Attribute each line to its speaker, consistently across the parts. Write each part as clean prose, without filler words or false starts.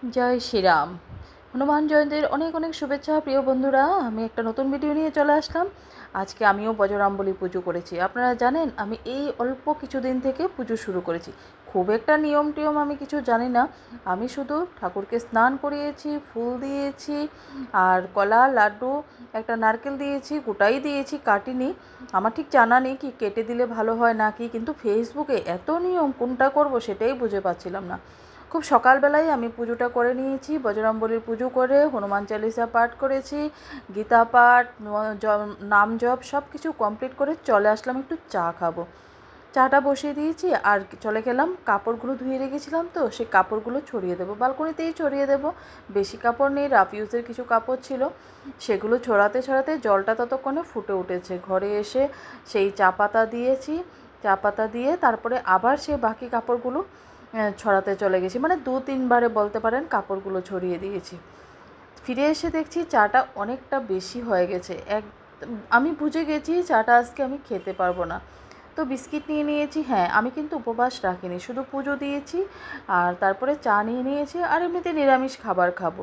Speaker 1: জয় শ্রীরাম। হনুমান জয়ন্তীর অনেক অনেক শুভেচ্ছা প্রিয় বন্ধুরা। আমি একটা নতুন ভিডিও নিয়ে চলে আসলাম। আজকে আমিও বজরংবলী পুজো করেছি। আপনারা জানেন আমি এই অল্প কিছুদিন থেকে পুজো শুরু করেছি। খুব একটা নিয়ম টিয়ম আমি কিছু জানি না। আমি শুধু ঠাকুরকে স্নান করিয়েছি, ফুল দিয়েছি, আর কলা লাড্ডু একটা নারকেল দিয়েছি, গোটাই দিয়েছি, কাটিনি। আমার ঠিক জানা নেই কি কেটে দিলে ভালো হয় না কি, কিন্তু ফেসবুকে এত নিয়ম কোনটা করব সেটাই বুঝে পাচ্ছিলাম না। খুব সকালবেলায় আমি পুজোটা করে নিয়েছি। বজরংবলীর পুজো করে হনুমান চালিসা পাঠ করেছি, গীতা পাঠ, নাম জপ সব কিছু কমপ্লিট করে চলে আসলাম একটু চা খাবো। চাটা বসিয়ে দিয়েছি আর চলে গেলাম। কাপড়গুলো ধুয়ে রেখেছিলাম, তো সেই কাপড়গুলো ছড়িয়ে দেবো, বালকনিতেই ছড়িয়ে দেবো। বেশি কাপড় নেই, রাফ ইউজের কিছু কাপড় ছিল, সেগুলো ছড়াতে ছড়াতে জলটা ততক্ষণে ফুটে উঠেছে। ঘরে এসে সেই চা পাতা দিয়েছি, চা পাতা দিয়ে তারপরে আবার সে বাকি কাপড়গুলো ছড়াতে চলে গেছি। মানে 2-3 বারে বলতে পারেন কাপড়গুলো ছড়িয়ে দিয়েছি। ফিরে এসে দেখছি চাটা অনেকটা বেশি হয়ে গেছে। আমি বুঝে গেছি চাটা আজকে আমি খেতে পারবো না। তো বিস্কিট নিয়ে নিয়েছি। হ্যাঁ, আমি কিন্তু উপবাস রাখিনি, শুধু পুজো দিয়েছি আর তারপরে চা নিয়ে নিয়েছি, আর এমনিতে নিরামিষ খাবার খাবো,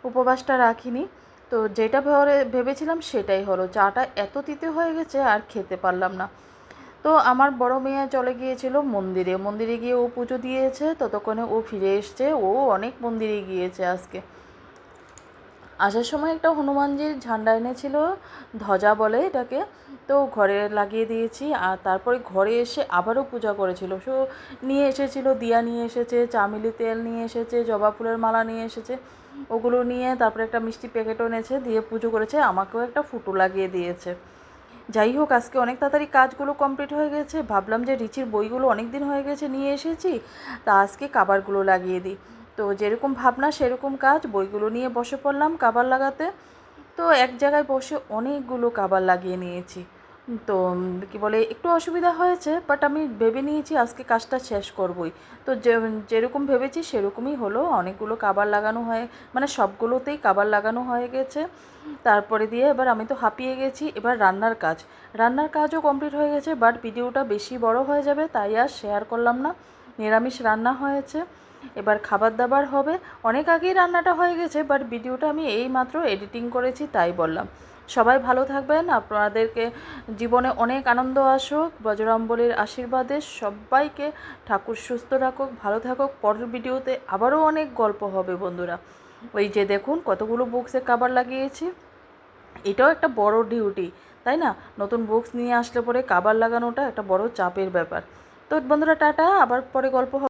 Speaker 1: উপবাসটা রাখিনি। তো যেটা ভেবেছিলাম সেটাই হলো। চাটা এত তিতে হয়ে গেছে আর খেতে পারলাম না। তো আমার বড় মেয়ে চলে গিয়েছিল মন্দিরে, মন্দিরে গিয়ে ও পুজো দিয়েছে, ততক্ষণে ও ফিরে এসছে। ও অনেক মন্দিরে গিয়েছে আজকে। আসার সময় একটা হনুমানজির ঝান্ডা এনেছিল, ধ্বজা বলে এটাকে, তো ঘরে লাগিয়ে দিয়েছি। আর তারপরে ঘরে এসে আবারও পূজা করেছিল। নিয়ে এসেছিল, দিয়া নিয়ে এসেছে, চামেলি তেল নিয়ে এসেছে, জবা ফুলের মালা নিয়ে এসেছে, ওগুলো নিয়ে তারপরে একটা মিষ্টি প্যাকেটও এনেছে, দিয়ে পুজো করেছে। আমাকেও একটা ফুটো লাগিয়ে দিয়েছে। যাই হোক, আজকে অনেক তাড়াতাড়ি কাজগুলো কমপ্লিট হয়ে গেছে। ভাবলাম যে রিচির বইগুলো অনেক দিন হয়ে গেছে নিয়ে এসেছি, তা আজকে কাবারগুলো লাগিয়ে দিই। তো যেরকম ভাবনা সেরকম কাজ, বইগুলো নিয়ে বসে পড়লাম কাবার লাগাতে। তো এক জায়গায় বসে অনেকগুলো কাবার লাগিয়ে নিয়েছি। তো কী বলে, একটু অসুবিধা হয়েছে, বাট আমি ভেবে নিয়েছি আজকে কাজটা শেষ করবই। তো যেরকম ভেবেছি সেরকমই হলো। অনেকগুলো কাবার লাগানো হয়, মানে সবগুলোতেই কাবার লাগানো হয়ে গেছে। তারপরে দিয়ে এবার আমি তো হাঁপিয়ে গেছি। এবার রান্নার কাজও কমপ্লিট হয়ে গেছে, বাট ভিডিওটা বেশি বড় হয়ে যাবে তাই আর শেয়ার করলাম না। নিরামিষ রান্না হয়েছে, এবার খাবার দাবার হবে। অনেক আগেই রান্নাটা হয়ে গেছে, বাট ভিডিওটা আমি এই মাত্র এডিটিং করেছি তাই বললাম। সবাই ভালো থাকবেন, আপনাদেরকে জীবনে অনেক আনন্দ আসুক, বজরংবলীর আশীর্বাদে সবাইকে ঠাকুর সুস্থ রাখুক, ভালো থাকুক। পরের ভিডিওতে আবারও অনেক গল্প হবে বন্ধুরা। ওই যে দেখুন কতগুলো বুকসে কভার লাগিয়েছি, এটাও একটা বড় ডিউটি, তাই না? নতুন বুকস নিয়ে আসলে পরে কভার লাগানোটা একটা বড় চাপের ব্যাপার। তো বন্ধুরা টাটা, আবার পরে গল্প হবে।